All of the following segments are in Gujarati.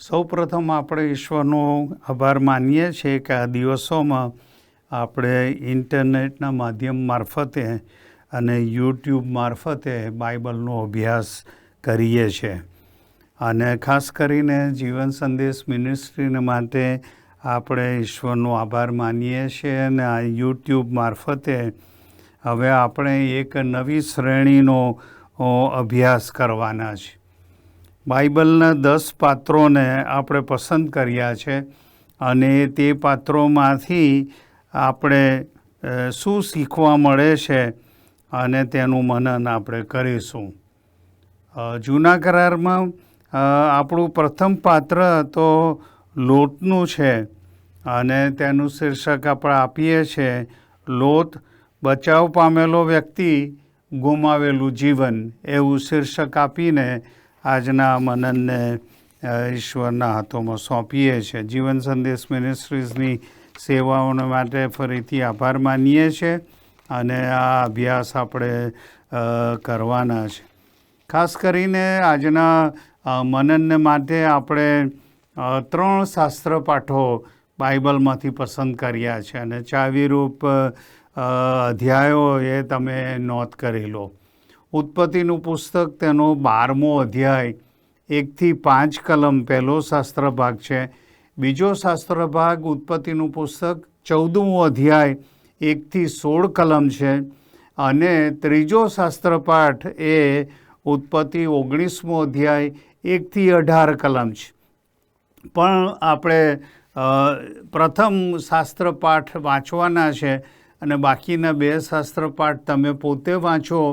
સૌપ્રથમ આપણે ઈશ્વરનો આભાર માનીએ છીએ કે આ દિવસોમાં આપણે ઇન્ટરનેટના માધ્યમ મારફતે અને યુટ્યુબ મારફતે બાઇબલનો અભ્યાસ કરીએ છીએ. અને ખાસ કરીને જીવન સંદેશ મિનિસ્ટ્રીને માટે આપણે ઈશ્વરનો આભાર માનીએ છીએ. અને આ યુટ્યુબ મારફતે હવે આપણે એક નવી શ્રેણીનો અભ્યાસ કરવાના છે. બાઇબલના 10 પાત્રોને આપણે પસંદ કર્યા છે અને તે પાત્રોમાંથી આપણે શું શીખવા મળે છે અને તેનું મનન આપણે કરીશું. જૂના કરારમાં આપણું પ્રથમ પાત્ર તો લોટનું છે અને તેનું શીર્ષક આપણે આપીએ છીએ લોટ, બચાવ પામેલો વ્યક્તિ, ગુમાવેલું જીવન, એવું શીર્ષક આપીને આજના મનનને ઈશ્વરના હાથોમાં સોંપીએ છીએ. જીવન સંદેશ મિનિસ્ટ્રીઝની સેવાઓને માટે ફરીથી આભાર માનીએ છીએ અને આ અભ્યાસ આપણે કરવાના છે. ખાસ કરીને આજના મનનને માટે આપણે 3 શાસ્ત્ર પાઠો બાઇબલમાંથી પસંદ કર્યા છે અને ચાવીરૂપ અધ્યાયો એ તમે નોંધ કરી લો. ઉત્પત્તિનું પુસ્તક, તેનો 12મો અધ્યાય 1થી 5 કલમ પહેલો શાસ્ત્ર ભાગ છે. બીજો શાસ્ત્ર ભાગ ઉત્પત્તિનું પુસ્તક 14મો અધ્યાય 1થી 16 કલમ છે. અને ત્રીજો શાસ્ત્ર પાઠ એ ઉત્પત્તિ 19મો અધ્યાય 1થી 18 કલમ છે. પણ આપણે પ્રથમ શાસ્ત્ર પાઠ વાંચવાના છે અને બાકીના 2 શાસ્ત્ર પાઠ તમે પોતે વાંચો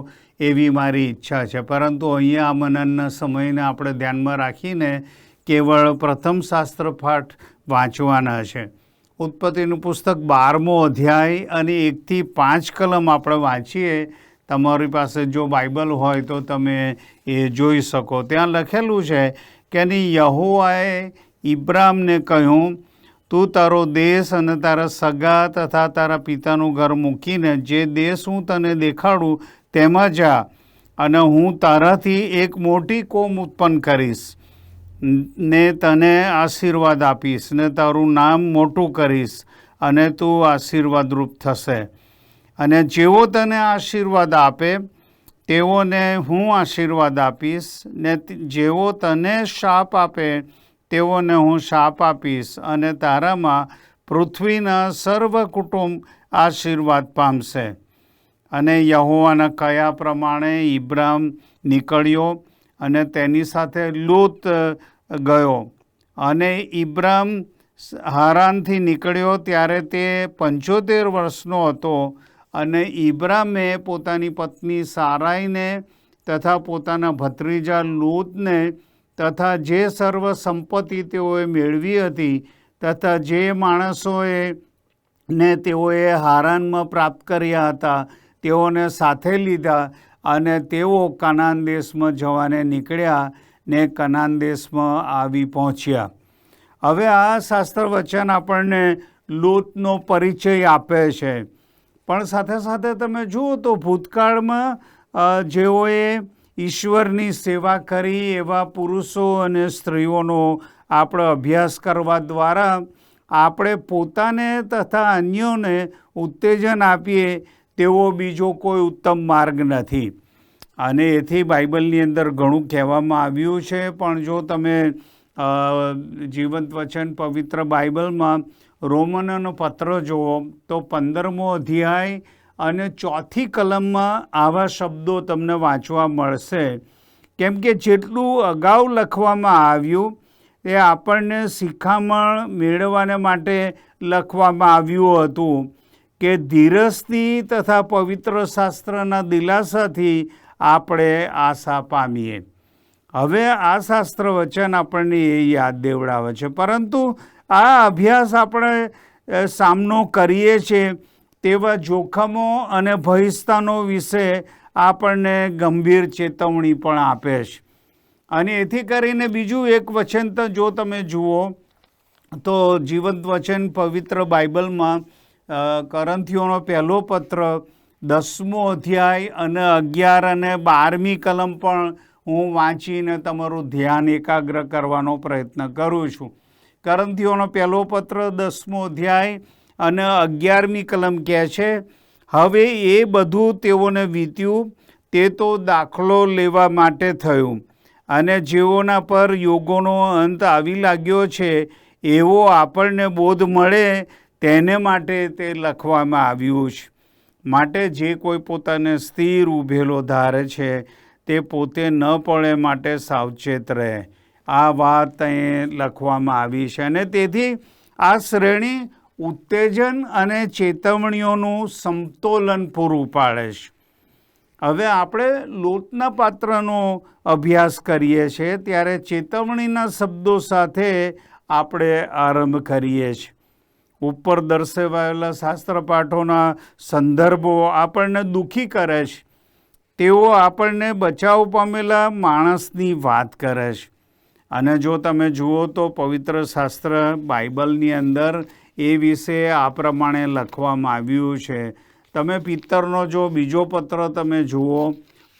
એવી મારી ઈચ્છા છે. પરંતુ અહીંયા આ મનનના સમયને આપણે ધ્યાનમાં રાખીને કેવળ પ્રથમ શાસ્ત્ર પાઠ વાંચવાના છે. ઉત્પત્તિનું પુસ્તક 12મો અધ્યાય અને 1થી 5 કલમ આપણે વાંચીએ. તમારી પાસે જો બાઇબલ હોય તો તમે એ જોઈ શકો. ત્યાં લખેલું છે કે યહોવાએ ઇબ્રામને કહ્યું, તું તારો દેશ અને તારા સગા તથા તારા પિતાનું ઘર મૂકીને જે દેશ હું તને દેખાડું તેમાં જા, અને હું તારાથી એક મોટી કોમ ઉત્પન્ન કરીશ ને તને આશીર્વાદ આપીશ ને તારું નામ મોટું કરીશ અને તું આશીર્વાદરૂપ થશે. અને જેવો તને આશીર્વાદ આપે તેઓને હું આશીર્વાદ આપીશ ને જેવો તને શાપ આપે તેઓને હું શાપ આપીશ. અને તારામાં પૃથ્વીના સર્વ કુટુંબ આશીર્વાદ પામશે. અને યહોવાના કયા પ્રમાણે ઇબ્રામ નીકળ્યો અને તેની સાથે લોત ગયો. અને ઇબ્રામ હારાનથી નીકળ્યો ત્યારે તે 75 વર્ષનો હતો. અને ઇબ્રામે પોતાની પત્ની સારાઈને તથા પોતાના ભત્રીજા લોતને તથા જે સર્વ સંપત્તિ તેઓએ મેળવી હતી તથા જે માણસોએ ને તેઓએ હારાનમાં પ્રાપ્ત કર્યા હતા તેઓને સાથે લીધા અને તેઓ કનાન દેશમાં જવાને નીકળ્યા ને કનાન દેશમાં આવી પહોંચ્યા. હવે આ શાસ્ત્ર વચન આપણને લોતનો પરિચય આપે છે. પણ સાથે સાથે તમે જુઓ તો ભૂતકાળમાં જેઓએ ઈશ્વરની સેવા કરી એવા પુરુષો અને સ્ત્રીઓનો આપણે અભ્યાસ કરવા દ્વારા આપણે પોતાને તથા અન્યોને ઉત્તેજન આપીએ તેવો બીજો કોઈ ઉત્તમ માર્ગ નથી. અને એથી બાઇબલની અંદર ઘણું કહેવામાં આવ્યું છે. પણ જો તમે જીવંત વચન પવિત્ર બાઇબલમાં રોમનનો પત્ર જુઓ તો 15મો અધ્યાય અને 4થી કલમમાં આવા શબ્દો તમને વાંચવા મળશે. કેમ કે જેટલું અગાઉ લખવામાં આવ્યું એ આપણને શિખામણ મેળવવાને માટે લખવામાં આવ્યું હતું કે ધીરજથી તથા પવિત્ર શાસ્ત્રના દિલાસાથી આપણે આશા પામીએ. હવે આ શાસ્ત્ર વચન આપણને એ યાદ દેવડાવે છે. પરંતુ આ અભ્યાસ આપણે સામનો કરીએ છીએ તેવા જોખમો અને ભયસ્થાનો વિશે આપણને ગંભીર ચેતવણી પણ આપે છે. અને એથી કરીને બીજું એક વચન તો જો તમે જુઓ તો જીવંત વચન પવિત્ર બાઇબલમાં કરંથીઓનો પહેલો પત્ર 10મો અધ્યાય અને 11 અને 12મી કલમ પણ હું વાંચીને તમારું ધ્યાન એકાગ્ર કરવાનો પ્રયત્ન કરું છું. કરંથીઓનો પહેલો પત્ર 10મો અધ્યાય અને 11મી કલમ કહે છે, હવે એ બધું તેઓને વીત્યું, તે તો દાખલો લેવા માટે થયું, અને જેઓના પર યુગોનો અંત આવી લાગ્યો છે એવો આપણને બોધ મળે તેને માટે તે લખવામાં આવ્યું છે. માટે જે કોઈ પોતાને સ્થિર ઊભેલો ધારે છે તે પોતે ન પડે માટે સાવચેત રહે. આ વાત અહીં લખવામાં આવી છે. અને તેથી આ શ્રેણી ઉત્તેજન અને ચેતવણીઓનું સમતોલન પૂરું પાડે છે. હવે આપણે લોટના પાત્રનો અભ્યાસ કરીએ છીએ ત્યારે ચેતવણીના શબ્દો સાથે આપણે આરંભ કરીએ છીએ. ઉપર દર્શાવાયેલા શાસ્ત્રપાઠોના સંદર્ભો આપણને દુઃખી કરે છે. તેઓ આપણને બચાવ પામેલા માણસની વાત કરે છે. અને જો તમે જુઓ તો પવિત્ર શાસ્ત્ર બાઇબલની અંદર એ વિશે આ પ્રમાણે લખવામાં આવ્યું છે. તમે પિત્તરનો જો બીજો પત્ર તમે જુઓ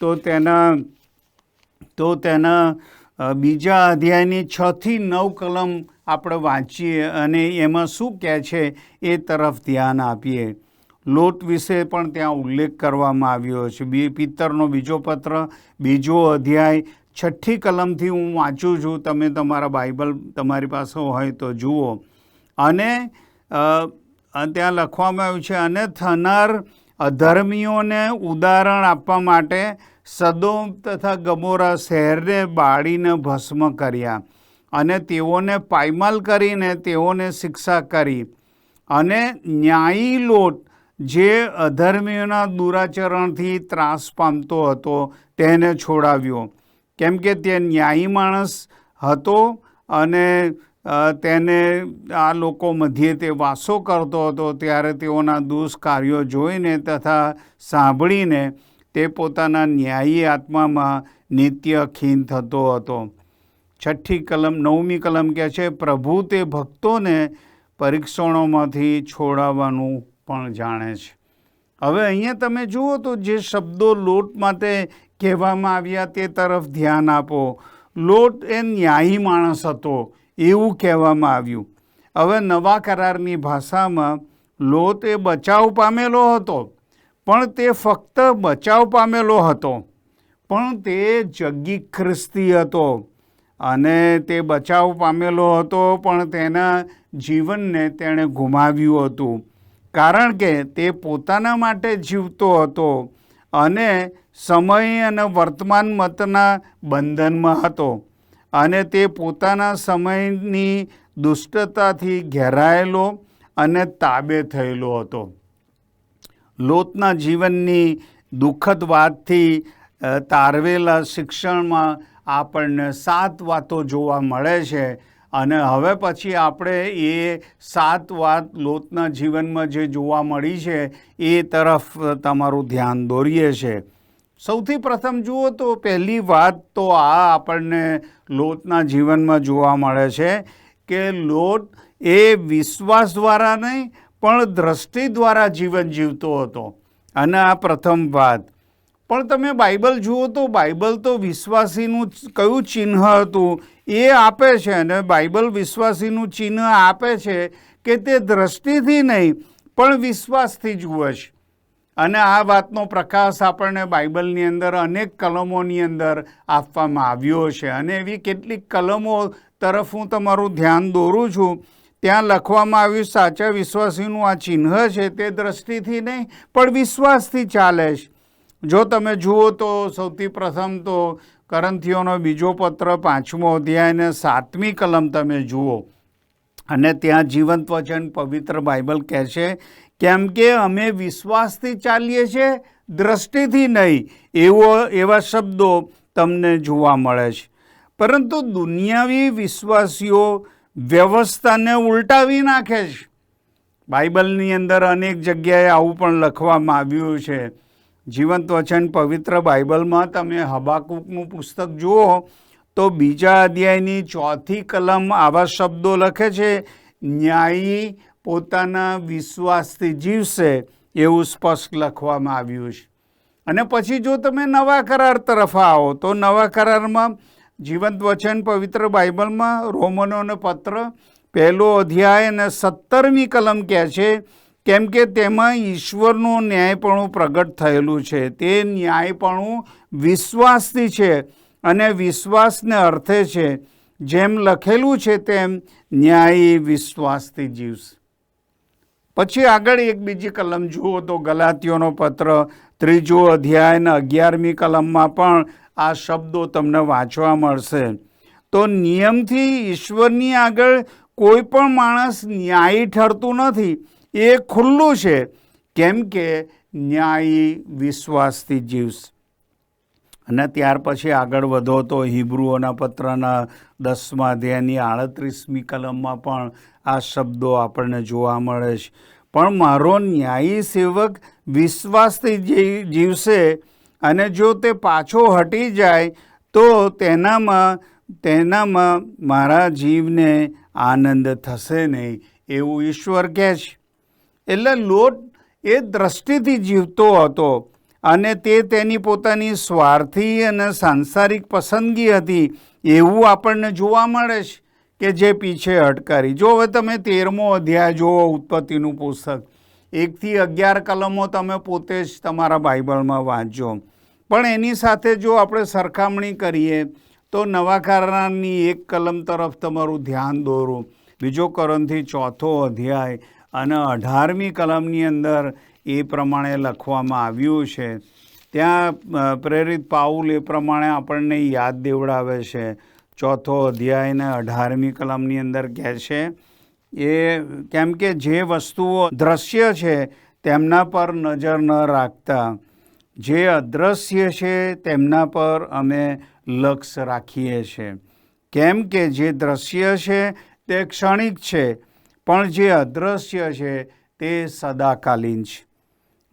તો તેના બીજા અધ્યાયની 6 થી 9 કલમ આપણે વાંચીએ અને એમાં શું કહે છે એ તરફ ધ્યાન આપીએ. લોટ વિશે પણ ત્યાં ઉલ્લેખ કરવામાં આવ્યો છે. પિત્તરનો બીજો પત્ર બીજો અધ્યાય 6ઠ્ઠી કલમથી હું વાંચું છું. તમે તમારા બાઇબલ તમારી પાસે હોય તો જુઓ. અને ત્યાં લખવામાં આવ્યું છે, અને થનાર અધર્મીઓને ઉદાહરણ આપવા માટે સદોમ તથા ગમોરા શહેરને બાળીને ભસ્મ કર્યા, અને તેઓને પાયમાલ કરીને તેઓને શિક્ષા કરી. અને ન્યાયી લોટ જે અધર્મીઓના દુરાચરણથી ત્રાસ પામતો હતો તેને છોડાવ્યો, કેમ કે તે ન્યાયી માણસ હતો અને તેને આ લોકો મધ્યે તે વાસો કરતો હતો. ત્યારે તેઓના દુષ્કાર્યો જોઈને તથા સાંભળીને તે પોતાના ન્યાયી આત્મામાં નિત્ય ખીન થતો હતો. 6ઠ્ઠી કલમ 9મી કલમ કહે છે, પ્રભુ તે ભક્તોને પરીક્ષણોમાંથી છોડાવવાનું પણ જાણે છે. હવે અહીંયા તમે જુઓ તો જે શબ્દો લોટ માટે કહેવામાં આવ્યા તે તરફ ધ્યાન આપો. લોટ એ ન્યાયી માણસ હતો એવું કહેવામાં આવ્યું. હવે નવા કરારની ભાષામાં લોટ એ બચાવ પામેલો હતો, પણ તે ફક્ત બચાવ પામેલો હતો, પણ તે જગ્ગી ખ્રિસ્તી હતો. અને તે બચાવ પામેલો હતો પણ તેના જીવનને તેણે ગુમાવ્યું હતું, કારણ કે તે પોતાના માટે જીવતો હતો અને સમય અને વર્તમાન મતના બંધનમાં હતો, અને તે પોતાના સમયની દુષ્ટતાથી ઘેરાયેલો અને તાબે થયેલો હતો. લોટના જીવનની દુઃખદ વાતથી તારવેલા શિક્ષણમાં આપણને 7 વાતો જોવા મળે છે. અને હવે પછી આપણે એ 7 વાત લોટના જીવનમાં જે જોવા મળી છે એ તરફ તમારું ધ્યાન દોરીએ છીએ. સૌથી પ્રથમ જુઓ તો પહેલી વાત તો આ આપણને લોટના જીવનમાં જોવા મળે છે કે લોટ એ વિશ્વાસ દ્વારા નહીં પણ દ્રષ્ટિ દ્વારા જીવન જીવતો હતો. અને આ પ્રથમ વાત. પણ તમે બાઇબલ જુઓ તો બાઇબલ તો વિશ્વાસીનું કયું ચિહ્ન હતું એ આપે છે, અને બાઇબલ વિશ્વાસીનું ચિહ્ન આપે છે કે તે દ્રષ્ટિથી નહીં પણ વિશ્વાસથી જુએ છે. અને આ વાતનો પ્રકાશ આપણને બાઇબલની અંદર અનેક કલમોની અંદર આપવામાં આવ્યો છે. અને એવી કેટલીક કલમો તરફ હું તમારું ધ્યાન દોરું છું. ત્યાં લખવામાં આવ્યું સાચા વિશ્વાસીનું આ ચિહ્ન છે તે દ્રષ્ટિથી નહીં પણ વિશ્વાસથી ચાલે છે. જો તમે જુઓ તો સૌથી પ્રથમ તો કરંથીઓનો બીજો પત્ર 5મો અધ્યાય અને 7મી કલમ તમે જુઓ, અને ત્યાં જીવંત વચન પવિત્ર બાઇબલ કહે છે, કેમ કે અમે વિશ્વાસથી ચાલીએ છીએ દ્રષ્ટિથી નહીં, એવા શબ્દો તમને જોવા મળે છે. પરંતુ દુનિયાવી વિશ્વાસીઓ વ્યવસ્થાને ઉલટાવી નાખે છે. બાઇબલની અંદર અનેક જગ્યાએ આવું પણ લખવામાં આવ્યું છે. જીવંત વચન પવિત્ર બાઇબલમાં તમે હબાકૂકનું પુસ્તક જુઓ તો 2 અધ્યાયની 4થી કલમ આવા શબ્દો લખે છે, ન્યાયી પોતાના વિશ્વાસથી જીવશે એવું સ્પષ્ટ લખવામાં આવ્યું છે. અને પછી જો તમે નવા કરાર તરફ આવો તો નવા કરારમાં જીવંત વચન પવિત્ર બાઇબલમાં રોમનોનો પત્ર 1 અધ્યાય અને 17મી કલમ કહે છે, કેમ કે તેમાં ઈશ્વરનું ન્યાયપણું પ્રગટ થયેલું છે. તે ન્યાયપણું વિશ્વાસથી છે અને વિશ્વાસને અર્થે છે, જેમ લખેલું છે તેમ ન્યાયી વિશ્વાસથી જીવશે. પછી આગળ એક બીજી કલમ જુઓ તો ગલાતીયોનો પત્ર 3 અધ્યાય અને 11મી કલમમાં પણ આ શબ્દો તમને વાંચવા મળશે. તો નિયમથી ઈશ્વરની આગળ કોઈ પણ માણસ ન્યાયી ઠરતું નથી, એ ખુલ્લું છે, કેમ કે ન્યાયી વિશ્વાસથી જીવશે. અને ત્યાર પછી આગળ વધો તો હિબ્રુઓના પત્રના 10મા અધ્યાયની 38મી કલમમાં પણ આ શબ્દો આપણને જોવા મળે છે. પણ મારો ન્યાયી સેવક વિશ્વાસથી જીવશે, અને જો તે પાછો હટી જાય તો તેનામાં મારા જીવને આનંદ થશે નહીં, એવું ઈશ્વર કહે છે. એટલે લોટ એ દ્રષ્ટિથી જીવતો હતો, અને તે તેની પોતાની સ્વાર્થી અને સાંસારિક પસંદગી હતી એવું આપણને જોવા મળે છે, કે જે પીછે હટકારી. જો હવે તમે 13મો અધ્યાય જુઓ ઉત્પત્તિનું પુસ્તક, 1 થી 11 કલમો તમે પોતે જ તમારા બાઇબલમાં વાંચજો. પણ એની સાથે જો આપણે સરખામણી કરીએ તો નવા કરારની 1 કલમ તરફ તમારું ધ્યાન દોરો. 2 કોરિન્થી 4 અધ્યાય અને 18મી કલમની અંદર એ પ્રમાણે લખવામાં આવ્યું છે. ત્યાં પ્રેરિત પાઉલ એ પ્રમાણે આપણને યાદ દેવડાવે છે. 4 અધ્યાય અને 18મી કલમની અંદર કહે છે, એ કેમ કે જે વસ્તુઓ દ્રશ્ય છે તેમના પર નજર ન રાખતા, જે અદ્રશ્ય છે તેમના પર અમે લક્ષ્ય રાખીએ છીએ. કેમ કે જે દ્રશ્ય છે તે ક્ષણિક છે, પણ જે અદ્રશ્ય છે તે સદાકાલીન છે.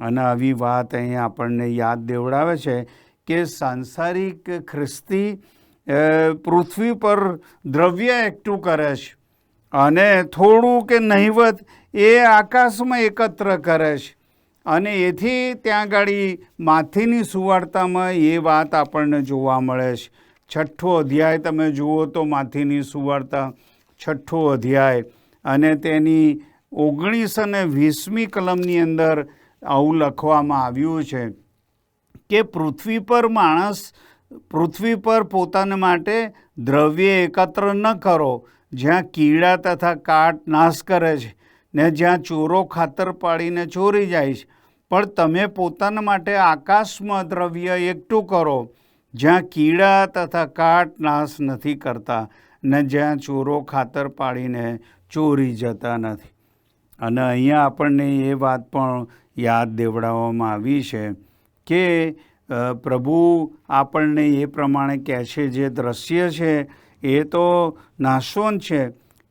અને આવી વાત અહીં આપણને યાદ દેવડાવે છે કે સાંસારિક ખ્રિસ્તી પૃથ્વી પર દ્રવ્ય એકઠું કરે છે, અને થોડું કે નહિવત એ આકાશમાં એકત્ર કરે છે. અને એથી ત્યાં ગાડી માથીની સુવાર્તામાં એ વાત આપણને જોવા મળે છે. 6 અધ્યાય તમે જુઓ તો માથીની સુવાર્તા 6 અધ્યાય અને તેની 19 અને 20મી કલમની અંદર આવું લખવામાં આવ્યું છે કે પૃથ્વી પર પોતાના માટે દ્રવ્ય એકત્ર ન કરો, જ્યાં કીડા તથા કાટ નાશ કરે છે ને જ્યાં ચોરો ખાતર પાડીને ચોરી જાય છે. પણ તમે પોતાના માટે આકાશમાં દ્રવ્ય એકઠું કરો, જ્યાં કીડા તથા કાટ નાશ નથી કરતા ને જ્યાં ચોરો ખાતર પાડીને ચોરી જતા નથી. અને અહીંયા આપણને એ વાત પણ યાદ દેવડાવવામાં આવી છે કે પ્રભુ આપણને એ પ્રમાણે કહે છે, જે દ્રશ્ય છે એ તો નાશવંત છે,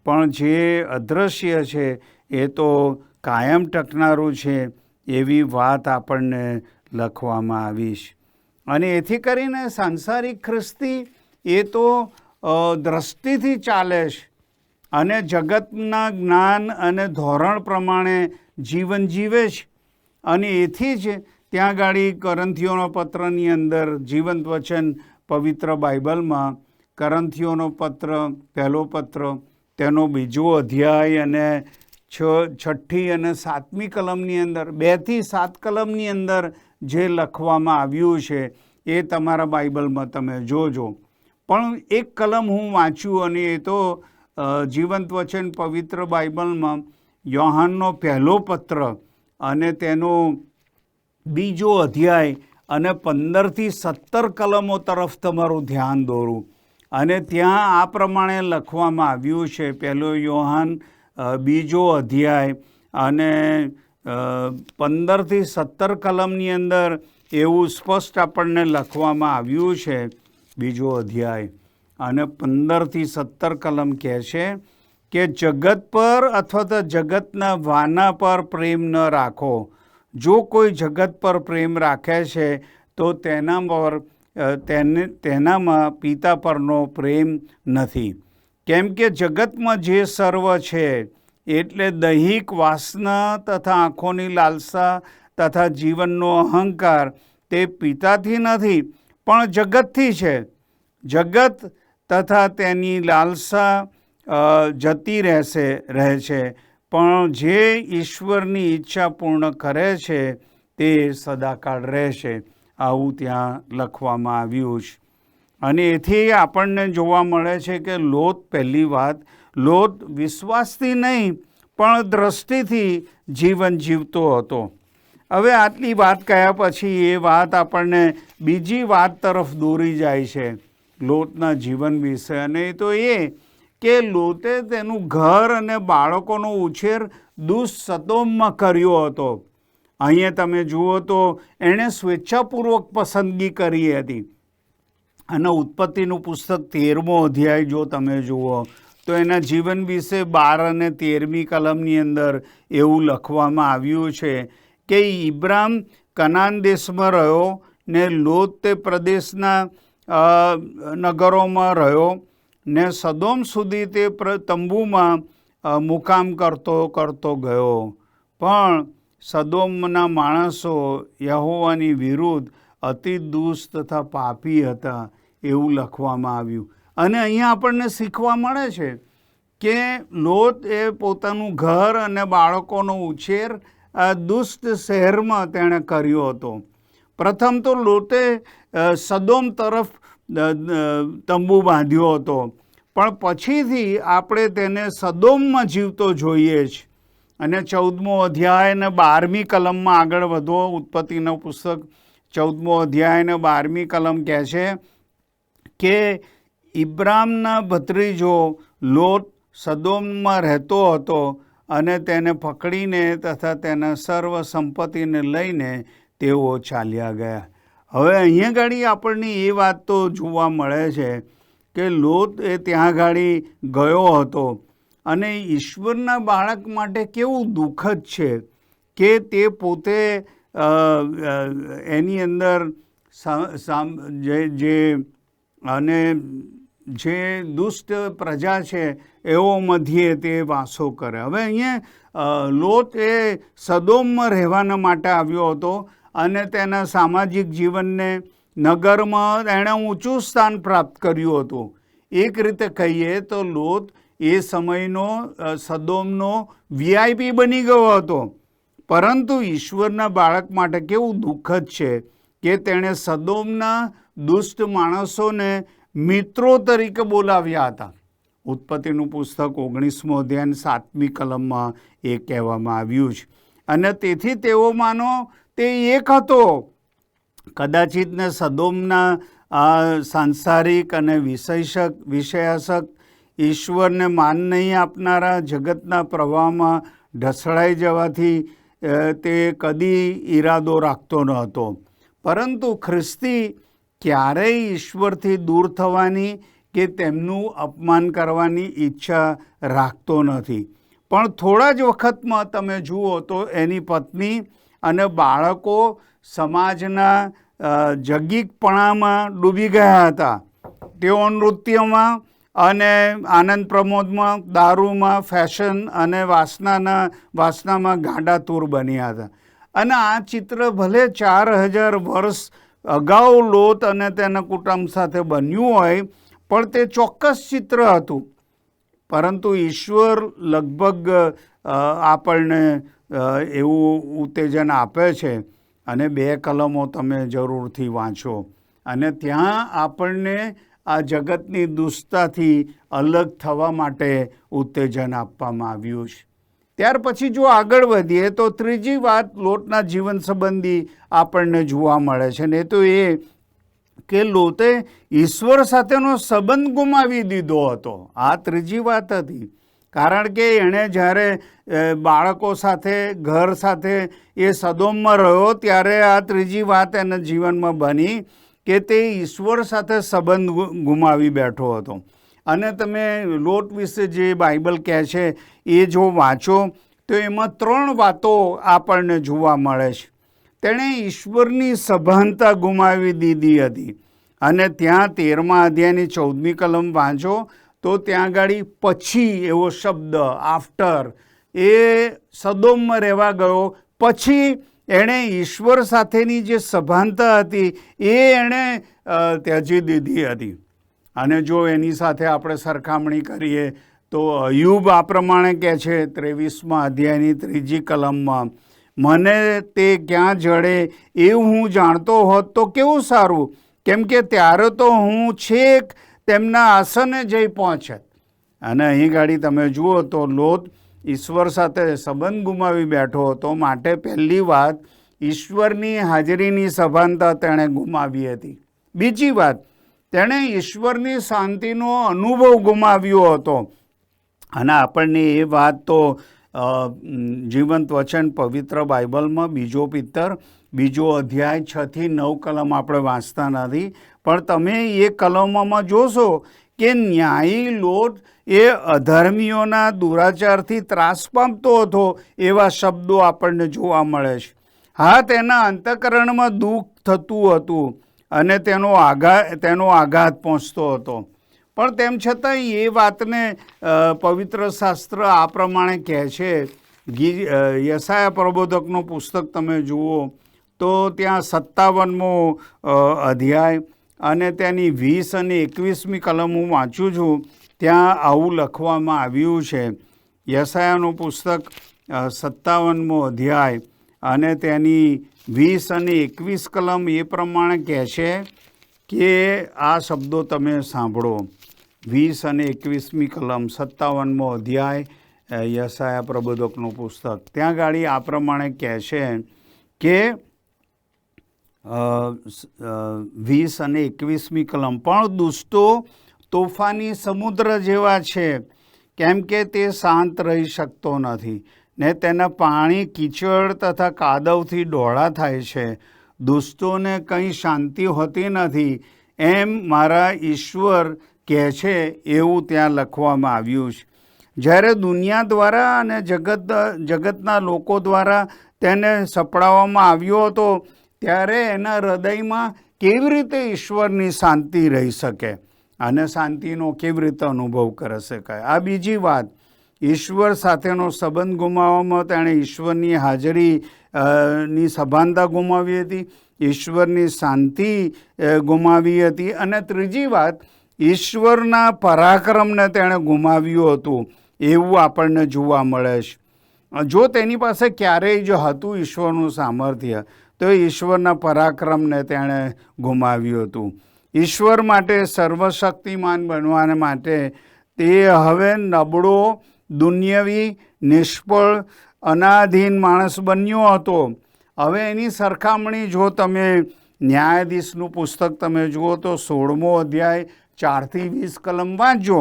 પણ જે અદૃશ્ય છે એ તો કાયમ ટકનારું છે, એવી વાત આપણને લખવામાં આવી છે. અને એથી કરીને સાંસારિક ખ્રિસ્તી એ તો દ્રષ્ટિથી ચાલે છે અને જગતના જ્ઞાન અને ધોરણ પ્રમાણે જીવન જીવે છે. અને એથી જ ત્યાં ગાડી કોરિન્થીયોનો પત્રની અંદર જીવંત વચન પવિત્ર બાઇબલમાં કોરિન્થીયોનો પત્ર 1 પત્ર તેનો 2 અધ્યાય અને 6ઠ્ઠી અને 7મી કલમની અંદર 2 થી 7 કલમની અંદર જે લખવામાં આવ્યું છે એ તમારા બાઇબલમાં તમે જોજો. પણ એક કલમ હું વાંચ્યું, અને એ તો જીવંત વચન પવિત્ર બાઇબલમાં યોહાનનો 1 પત્ર અને તેનો 2 અધ્યાય અને 15 થી 17 કલમો તરફ તમારું ધ્યાન દોરું. અને ત્યાં આ પ્રમાણે લખવામાં આવ્યું છે. 1 યોહાન 2 અધ્યાય અને 15 થી 17 કલમની અંદર એવું સ્પષ્ટ આપણને લખવામાં આવ્યું છે. 2 અધ્યાય અને 15 થી 17 કલમ કહે છે કે જગત પર અથવા તો જગતના વાના પર પ્રેમ ન રાખો. જો કોઈ જગત પર પ્રેમ રાખે છે તો તેનામાં પિતા પરનો પ્રેમ નથી. કેમ કે જગતમાં જે સર્વ છે, એટલે દૈહિક વાસના તથા આંખોની લાલસા તથા જીવનનો અહંકાર તે પિતાથી નથી પણ જગતથી છે. જગત તથા તેની લાલસા જતી રહે છે, પણ જે ઈશ્વરની ઈચ્છા પૂર્ણ કરે છે તે સદાકાળ રહેશે. આવું ત્યાં લખવામાં આવ્યું છે. અને એથી આપણને જોવા મળે છે કે લોત, પહેલી વાત, લોત વિશ્વાસથી નહીં પણ દ્રષ્ટિથી જીવન જીવતો હતો. હવે આટલી વાત કહ્યા પછી એ વાત આપણને બીજી વાત તરફ દોરી જાય છે લોતના જીવન વિશે, અને એ તો એ કે લોતે તેનું ઘર અને બાળકોનો ઉછેર દુષ્સદોમમાં કર્યો હતો. અહીંયા તમે જુઓ તો એણે સ્વેચ્છાપૂર્વક પસંદગી કરી હતી. અને ઉત્પત્તિનું પુસ્તક 13મો અધ્યાય જો તમે જુઓ તો એના જીવન વિશે 12 અને 13મી કલમની અંદર એવું લખવામાં આવ્યું છે કે ઇબ્રામ કનાન દેશમાં રહ્યો ને લોત તે પ્રદેશના નગરોમાં રહ્યો ને સદોમ સુધી તે તંબુમાં મુકામ કરતો ગયો. પણ સદોમના માણસો યહોવાની વિરુદ્ધ અતિ દુષ્ટ તથા પાપી હતા એવું લખવામાં આવ્યું. અને અહીંયા આપણને શીખવા મળે છે કે લોત એ પોતાનું ઘર અને બાળકોનો ઉછેર દુષ્ટ શહેરમાં તેણે કર્યો હતો. પ્રથમ તો લોતે સદોમ તરફ તંબુ બાંધ્યો હતો, પણ પછીથી આપણે તેને સદોમમાં જીવતો જોઈએ છે. અને 14મો અધ્યાય અને 12મી કલમમાં આગળ વધો. ઉત્પત્તિનું પુસ્તક 14મો અધ્યાય અને 12મી કલમ કહે છે કે ઇબ્રામના ભત્રીજો લોત સદોમમાં રહેતો હતો અને તેને પકડીને તથા તેના સર્વ સંપત્તિને લઈને તેઓ ચાલ્યા ગયા. હવે અહીંયા ગાડી આપણને એ વાત તો જોવા મળે છે કે લોત એ ત્યાં ગાડી ગયો હતો, અને ઈશ્વરના બાળક માટે કેવું દુઃખદ છે કે તે પોતે એની અંદર જે દુષ્ટ પ્રજા છે એવો મધ્યે તે વાસો કરે. હવે અહીંયા લોત એ સદોમમાં રહેવાના માટે આવ્યો હતો અને તેના સામાજિક જીવનને નગરમાં એણે ઊંચું સ્થાન પ્રાપ્ત કર્યું હતું. એક રીતે કહીએ તો લોત એ સમયનો સદોમનો VIP બની ગયો હતો. પરંતુ ઈશ્વરના બાળક માટે કેવું દુઃખદ છે કે તેણે સદોમના દુષ્ટ માણસોને મિત્રો તરીકે બોલાવ્યા હતા. ઉત્પત્તિનું પુસ્તક 19મો અધ્યાય 7મી કલમમાં એ કહેવામાં આવ્યું છે. અને તેથી તેઓ માનો તે એક હતો. કદાચિત ને સદોમના સાંસારિક અને વિષયાસક્ત ઈશ્વરને માન નહીં આપનારા જગતના પ્રવાહમાં ઢસડાઈ જવાથી તે કદી ઈરાદો રાખતો ન હતો. પરંતુ ખ્રિસ્તી ક્યારેય ઈશ્વરથી દૂર થવાની કે તેમનું અપમાન કરવાની ઈચ્છા રાખતો નથી. પણ થોડા જ વખતમાં તમે જુઓ તો એની પત્ની અને બાળકો સમાજના જગીકપણામાં ડૂબી ગયા હતા. તેઓ નૃત્યમાં અને આનંદ પ્રમોદમાં, દારૂમાં, ફેશન અને વાસનામાં ગાંડાતુર બન્યા હતા. અને આ ચિત્ર ભલે 4000 વર્ષ અગાઉ લોત અને તેના કુટુંબ સાથે બન્યું હોય, પણ તે ચોક્કસ ચિત્ર હતું. પરંતુ ઈશ્વર લગભગ આપણને એવું ઉત્તેજન આપે છે, અને 2 કલમો તમે જરૂરથી વાંચો, અને ત્યાં આપણને આ જગતની દુષ્ટતાથી અલગ થવા માટે ઉત્તેજન આપવામાં આવ્યું છે. ત્યાર પછી જો આગળ વધીએ તો ત્રીજી વાત લોટના જીવન સંબંધી આપણને જોવા મળે છે, ને તો એ કે લોતે ઈશ્વર સાથેનો સંબંધ ગુમાવી દીધો હતો. આ ત્રીજી વાત હતી. કારણ કે એણે જ્યારે બાળકો સાથે, ઘર સાથે એ સદોમમાં રહ્યો ત્યારે આ ત્રીજી વાત એના જીવનમાં બની કે તે ઈશ્વર સાથે સંબંધ ગુમાવી બેઠો હતો. અને તમે લોટ વિશે જે બાઇબલ કહે છે એ જો વાંચો તો એમાં 3 વાતો આપણને જોવા મળે છે. તેણે ઈશ્વરની સભાનતા ગુમાવી દીધી હતી. અને ત્યાં 13મા અધ્યાયની 14મી કલમ વાંચો તો ત્યાં ગાડી પછી એવો શબ્દ, આફ્ટર, એ સદોમમાં રહેવા ગયો, પછી એણે ઈશ્વર સાથેની જે સભાનતા હતી એ એણે ત્યજી દીધી હતી. અને જો એની સાથે આપણે સરખામણી કરીએ તો અયુબ આ પ્રમાણે કહે છે 23મા અધ્યાયની 3જી કલમમાં, મને તે ક્યાં જડે એવું હું જાણતો હોત તો કેવું સારું, કેમ કે ત્યારે તો હું છેક તેમના આસને જઈ પહોંચત. અને અહીં ગાડી તમે જુઓ તો લોત ઈશ્વર સાથે સંબંધ ગુમાવી બેઠો હતો, માટે પહેલી વાત ઈશ્વરની હાજરીની સભાનતા તેણે ગુમાવી હતી. બીજી વાત, તેણે ઈશ્વરની શાંતિનો અનુભવ ગુમાવ્યો હતો. અને આપણને એ વાત તો જીવંત વચન પવિત્ર બાઇબલમાં 2 પિત્તર 2 અધ્યાય 6 થી 9 કલમ આપણે વાંચતા નથી, પણ તમે એ કલમોમાં જોશો કે ન્યાયી લોટ એ અધર્મીઓના દુરાચારથી ત્રાસ પામતો હતો એવા શબ્દો આપણને જોવા મળે છે. હા, તેના અંતઃકરણમાં દુઃખ થતું હતું અને તેનો આઘાત પહોંચતો હતો, પણ તેમ છતાં એ વાતને પવિત્ર શાસ્ત્ર આ પ્રમાણે કહે છે. યશાયા પ્રબોધકનું પુસ્તક તમે જુઓ તો ત્યાં 57મો અધ્યાય અને તેની 20 અને 21મી કલમ હું વાંચું છું. ત્યાં આવું લખવામાં આવ્યું છે. યશાયાનું પુસ્તક 57મો અધ્યાય અને તેની 20 અને 21 કલમ એ પ્રમાણે કહે છે કે આ શબ્દો તમે સાંભળો. 20 અને 21મી કલમ 57મો અધ્યાય યશાયા પ્રબોધકનું પુસ્તક. ત્યાં ગાડી આ પ્રમાણે કહે છે કે 20 અને 21મી કલમ, પણ દુષ્ટો તોફાની સમુદ્ર જેવા છે, કેમ કે તે શાંત રહી શકતો નથી ને તેના પાણી કીચડ તથા કાદવથી ડોળા થાય છે. દુષ્ટોને કંઈ શાંતિ હોતી નથી એમ મારા ઈશ્વર કહે છે, એવું ત્યાં લખવામાં આવ્યું છે. જ્યારે દુનિયા દ્વારા અને જગતના લોકો દ્વારા તેને સપડાવવામાં આવ્યો હતો ત્યારે એના હૃદયમાં કેવી રીતે ઈશ્વરની શાંતિ રહી શકે અને શાંતિનો કેવી રીતે અનુભવ કરી શકાય. આ બીજી વાત. ઈશ્વર સાથેનો સંબંધ ગુમાવવામાં તેણે ઈશ્વરની હાજરી ની સભાનતા ગુમાવી હતી, ઈશ્વરની શાંતિ ગુમાવી હતી, અને ત્રીજી વાત, ઈશ્વરના પરાક્રમને તેણે ગુમાવ્યું હતું એવું આપણને જોવા મળે છે. જો તેની પાસે ક્યારેય જો હતું ઈશ્વરનું સામર્થ્ય, તો ઈશ્વરના પરાક્રમને તેણે ગુમાવ્યું હતું. ઈશ્વર માટે સર્વશક્તિમાન બનવા માટે તે હવે નબળો, દુન્યવી, નિષ્ફળ, અનાધીન માણસ બન્યો હતો. હવે એની સરખામણી જો તમે ન્યાયાધીશનું પુસ્તક તમે જુઓ તો 16મો અધ્યાય 4 થી 20 કલમ વાંચજો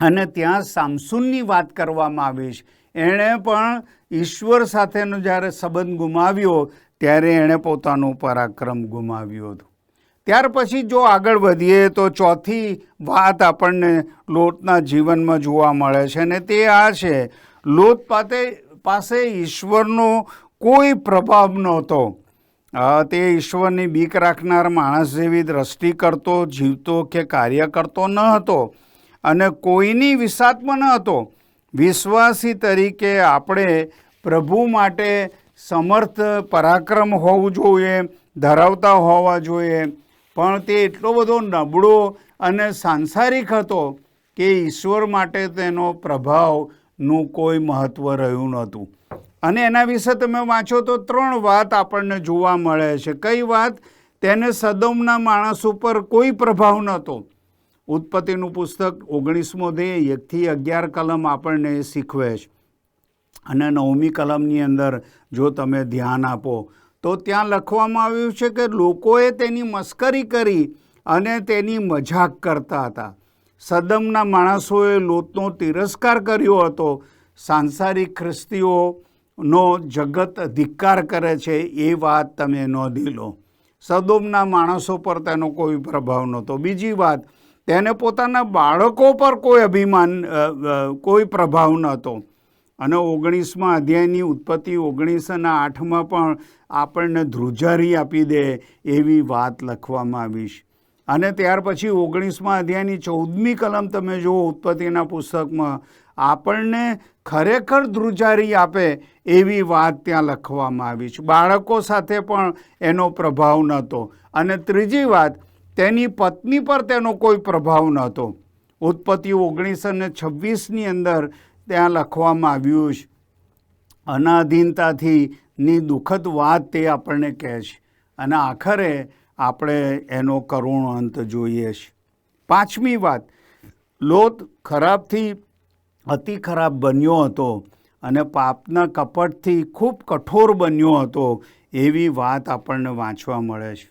અને ત્યાં સામસૂનની વાત કરવામાં આવી છે. એણે પણ ઈશ્વર સાથેનો જ્યારે સંબંધ ગુમાવ્યો ત્યારે એણે પોતાનું પરાક્રમ ગુમાવ્યું હતું. ત્યાર પછી જો આગળ વધીએ તો ચોથી વાત આપણને લોટના જીવનમાં જોવા મળે છે અને તે આ છે, લોટ પાસે ઈશ્વરનો કોઈ પ્રભાવ નહોતો. તે ઈશ્વરની બીક રાખનાર માણસ જેવી દ્રષ્ટિ કરતો, જીવતો કે કાર્ય કરતો ન હતો અને કોઈની વિસાતમાં ન હતો. વિશ્વાસી તરીકે આપણે પ્રભુ માટે સમર્થ પરાક્રમ હોવું જોઈએ, ધરાવતા હોવા જોઈએ, પણ તે એટલો બધો નબળો અને સાંસારિક હતો કે ઈશ્વર માટે તેનો પ્રભાવનું કોઈ મહત્ત્વ રહ્યું નહોતું. અને એના વિશે તમે વાંચો તો 3 વાત આપણને જોવા મળે છે. કઈ વાત? તેને સદોમના માણસ ઉપર કોઈ પ્રભાવ નહોતો. ઉત્પત્તિનું પુસ્તક 19મો અધ્યાય 1 થી 11 કલમ આપણને શીખવે છે. અને 9મી કલમની અંદર જો તમે ધ્યાન આપો તો ત્યાં લખવામાં આવ્યું છે કે લોકોએ તેની મસ્કરી કરી અને તેની મજાક કરતા હતા. સદમના માણસોએ લોતનો તિરસ્કાર કર્યો હતો. સાંસારિક ખ્રિસ્તીઓનો જગત ધિક્કાર કરે છે એ વાત તમે નોંધી લો. સદોમના માણસો પર તેનો કોઈ પ્રભાવ નહોતો. બીજી વાત, તેને પોતાના બાળકો પર કોઈ પ્રભાવ નહોતો. અને 19મા અધ્યાયની ઉત્પત્તિ 19 અને 8માં પણ આપણને ધ્રુજારી આપી દે એવી વાત લખવામાં આવી છે. અને ત્યાર પછી 19મા અધ્યાયની 14મી કલમ તમે જુઓ ઉત્પત્તિના પુસ્તકમાં, આપણને ખરેખર ધ્રુજારી આપે એવી વાત ત્યાં લખવામાં આવી છે. બાળકો સાથે પણ એનો પ્રભાવ નહોતો. અને ત્રીજી વાત, તેની પત્ની પર તેનો કોઈ પ્રભાવ નહોતો. ઉત્પત્તિ 19:26 અંદર ત્યાં લખવામાં આવ્યું છે, અનાધીનતાથી ની દુઃખદ વાત તે આપણને કહે છે, અને આખરે આપણે એનો કરુણ અંત જોઈએ છીએ. પાંચમી વાત, લોત ખરાબથી અતિ ખરાબ બન્યો હતો અને પાપના કપટથી ખૂબ કઠોર બન્યો હતો એવી વાત આપણને વાંચવા મળે છે.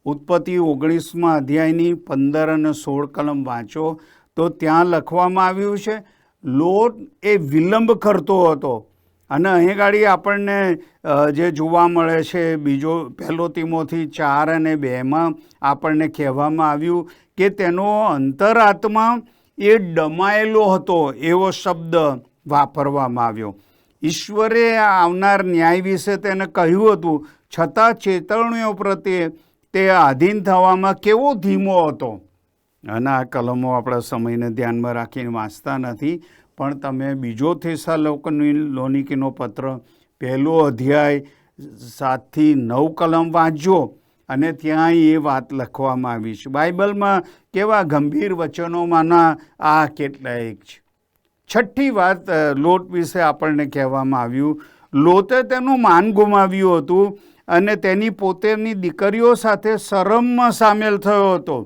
ઉત્પત્તિ 19મા અધ્યાયની 15 અને 16 કલમ વાંચો તો ત્યાં લખવામાં આવ્યું છે, લોત એ વિલંબ કરતો હતો. અને અહીં ગાડી આપણને જે જોવા મળે છે, પહેલો તિમોથી 4 અને 2 આપણને કહેવામાં આવ્યું કે તેનો અંતરાત્મા એ ડમાયેલો હતો એવો શબ્દ વાપરવામાં આવ્યો. ઈશ્વરે આવનાર ન્યાય વિશે તેને કહ્યું હતું, છતાં ચેતવણીઓ પ્રત્યે તે આધીન થવામાં કેવો ધીમો હતો. અને આ કલમો આપણા સમયને ધ્યાનમાં રાખીને વાંચતા નથી, પણ તમે બીજો થેસ્સલોનિકીનો પત્ર 1 અધ્યાય 7 થી 9 કલમ વાંચજો અને ત્યાં એ વાત લખવામાં આવી છે. બાઇબલમાં કેવા ગંભીર વચનોમાંના આ કેટલાક છે. છઠ્ઠી વાત, લોટ વિશે આપણને કહેવામાં આવ્યું, લોતે તેનું માન ગુમાવ્યું હતું અને તેની પોતાની દીકરીઓ સાથે શરમમાં સામેલ થયો હતો.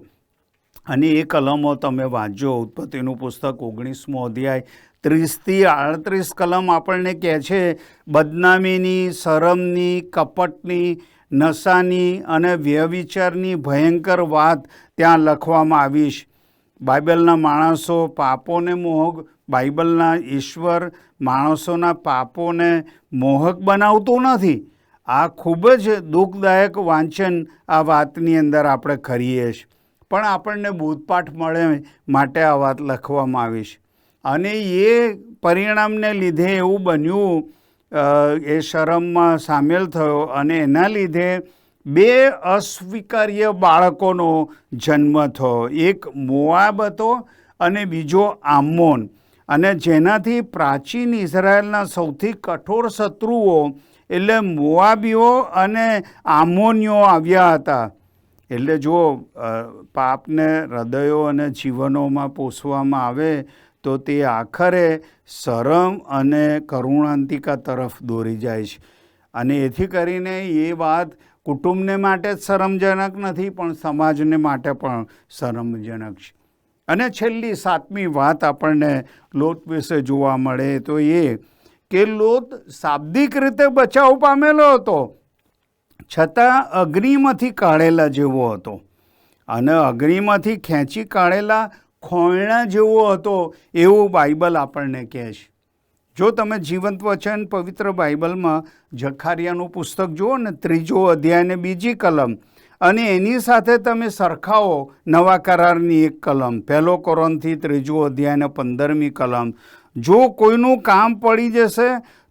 અને એ કલમો તમે વાંચજો. ઉત્પત્તિનું પુસ્તક 19મો અધ્યાય 30 થી 38 કલમ આપણને કહે છે, બદનામીની, શરમની, કપટની, નશાની અને વ્યભિચારની ભયંકર વાત ત્યાં લખવામાં આવી છે. બાઇબલના માણસો પાપોને મોહક, બાઇબલના ઈશ્વર માણસોના પાપોને મોહક બનાવતો નથી. આ ખૂબ જ દુઃખદાયક વાંચન આ વાતની અંદર આપણે કરીએ છીએ, પણ આપણને બોધપાઠ મળે માટે આ વાત લખવામાં આવી છે. અને એ પરિણામને લીધે એવું બન્યું, એ શરમમાં સામેલ થયો અને એના લીધે 2 અસ્વીકાર્ય બાળકોનો જન્મ થયો. એક મોઆબ હતો અને બીજો આમોન. અને જેનાથી પ્રાચીન ઇઝરાયલના સૌથી કઠોર શત્રુઓ એટલે મોઆબીઓ અને આમોનીઓ આવ્યા હતા. એટલે જો પાપને હૃદયો અને જીવનોમાં પોષવામાં આવે તો તે આખરે શરમ અને કરુણાંતિકા તરફ દોરી જાય છે. અને એથી કરીને એ વાત કુટુંબને માટે જ શરમજનક નથી, પણ સમાજને માટે પણ શરમજનક છે. અને છેલ્લી 7મી વાત આપણને લોત વિશે જોવા મળે તો એ કે લોત શાબ્દિક રીતે બચાવ પામેલો હતો, છતાં અગ્નિમાંથી કાઢેલા જેવો હતો અને અગ્નિમાંથી ખેંચી કાઢેલા ખોયણા જેવો હતો એવું બાઇબલ આપણને કહે છે. જો તમે જીવંત વચન પવિત્ર બાઇબલમાં જખારિયાનું પુસ્તક જુઓ ને 3 અધ્યાય ને 2 કલમ, અને એની સાથે તમે સરખાવો નવા કરારની 1 કલમ, 1 કોરિન્થી 3 અધ્યાય ને 15મી કલમ, જો કોઈનું કામ પડી જશે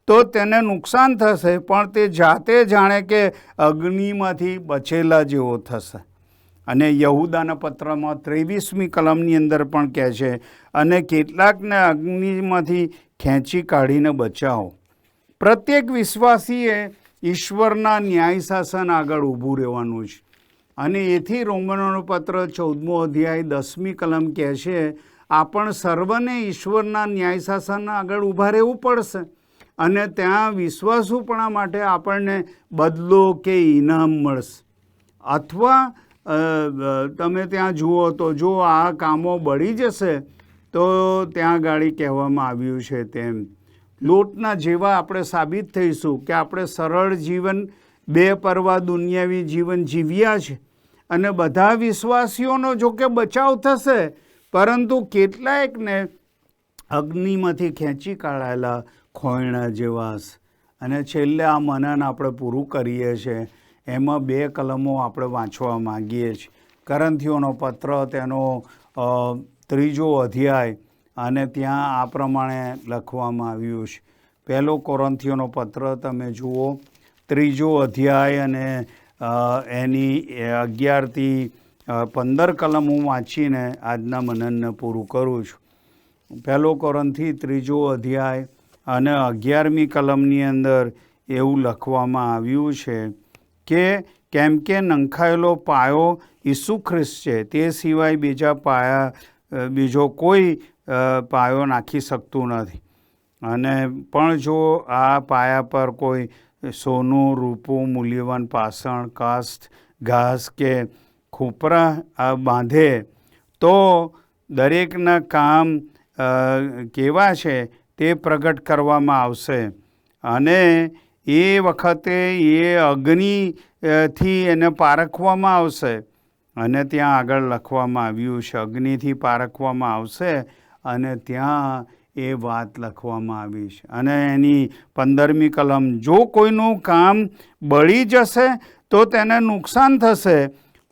તો તેને નુકસાન થશે, પણ તે જાતે જાણે કે અગ્નિમાંથી બચેલા જેવો થશે. અને યહૂદાના પત્રમાં 23મી કલમની અંદર પણ કહે છે, અને કેટલાકને અગ્નિમાંથી ખેંચી કાઢીને બચાવો. પ્રત્યેક વિશ્વાસીએ ઈશ્વરના ન્યાય શાસન આગળ ઊભું રહેવાનું છે. અને એથી રોમનોનું પત્ર 14મો અધ્યાય 10મી કલમ કહે છે, આપણ સર્વને ઈશ્વરના ન્યાય શાસન આગળ ઊભા રહેવું પડશે, અને ત્યાં વિશ્વાસુપણા માટે આપણને બદલો કે ઇનામ મળશે. અથવા તમે ત્યાં જુઓ તો જો આ કામો બળી જશે તો ત્યાં ગાડી કહેવામાં આવ્યું છે તેમ લોટના જેવા આપણે સાબિત થઈશું કે આપણે સરળ જીવન, બેપરવા દુનિયાવી જીવન જીવ્યા છે. અને બધા વિશ્વાસીઓનો જોકે બચાવ થશે, પરંતુ કેટલાયકને અગ્નિમાંથી ખેંચી કાઢાયેલા ખોયણા જેવા હશે. અને છેલ્લે આ મનન આપણે પૂરું કરીએ છીએ, એમાં 2 કલમો આપણે વાંચવા માંગીએ છીએ. કરન્થીઓનો પત્ર તેનો 3 અધ્યાય, અને ત્યાં આ પ્રમાણે લખવામાં આવ્યું છે. 1 કોરિન્થીઓનો પત્ર તમે જુઓ 3 અધ્યાય અને એની 11 થી 15 કલમ હું વાંચીને આજના મનનને પૂરું કરું છું. પહેલો કોરિન્થી 3 અધ્યાય અને 11મી કલમની અંદર એવું લખવામાં આવ્યું છે કે કેમ કે નંખાયેલો પાયો ઈસુ ખ્રિસ્ત છે, તે સિવાય બીજો કોઈ પાયો નાખી શકતું નથી. અને પણ જો આ પાયા પર કોઈ સોનું, રૂપું, મૂલ્યવાન પાષાણ, કાષ્ઠ, ઘાસ કે ખોપરા બાંધે તો દરેકના કામ કેવા છે તે પ્રગટ કરવામાં આવશે, અને એ વખતે એ અગ્નિથી એને પારખવામાં આવશે. અને ત્યાં આગળ લખવામાં આવ્યું છે, અગ્નિથી પારખવામાં આવશે, અને ત્યાં એ વાત લખવામાં આવી છે. અને એની 15મી કલમ, જો કોઈનું કામ બળી જશે તો તેને નુકસાન થશે,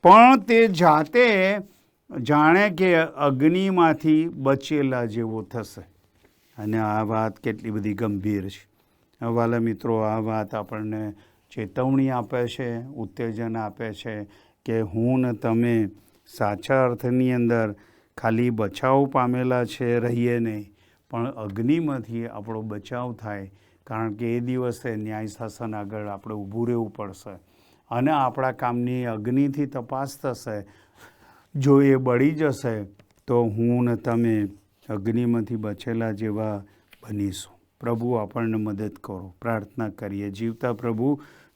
પણ તે જાતે જાણે કે અગ્નિમાંથી બચેલા જેવો થશે. અને આ વાત કેટલી બધી ગંભીર છે. વાલા મિત્રો, આ વાત આપણને ચેતવણી આપે છે, ઉત્તેજન આપે છે કે હું ને તમે સાચા અર્થની અંદર ખાલી બચાવ પામેલા છે રહીએ નહીં, પણ અગ્નિમાંથી આપણો બચાવ થાય. કારણ કે એ દિવસે ન્યાય શાસન આગળ આપણે ઊભું રહેવું પડશે, અને આપણા કામની અગ્નિથી તપાસ થશે. જો એ બળી જશે તો હું ને તમે અગ્નિમાંથી બચેલા જેવા બનીશું. પ્રભુ આપણને મદદ કરો. પ્રાર્થના કરીએ. જીવતા પ્રભુ,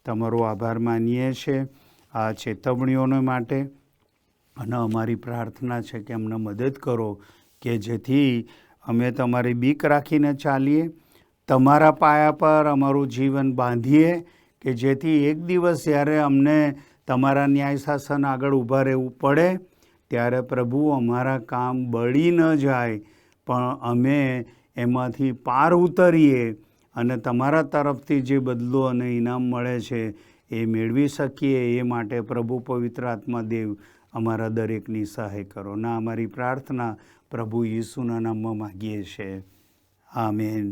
તમારો આભાર માનીએ છીએ આ ચેતવણીઓને માટે, અને અમારી પ્રાર્થના છે કે અમને મદદ કરો કે જેથી અમે તમારી બીક રાખીને ચાલીએ, તમારા પાયા પર અમારું જીવન બાંધીએ, કે જેથી એક દિવસ જ્યારે અમને તમારા ન્યાય શાસન આગળ ઊભા રહેવું પડે ત્યારે પ્રભુ અમારા કામ બળી ન જાય, પણ અમે એમાંથી પાર ઉતરીએ અને તમારા તરફથી જે બદલો અને ઇનામ મળે છે એ મેળવી શકીએ. એ માટે પ્રભુ પવિત્ર આત્મા દેવ અમારા દરેકની સહાય કરો. ના, અમારી પ્રાર્થના પ્રભુ ઈસુના નામમાં માગીએ છીએ. આમેન.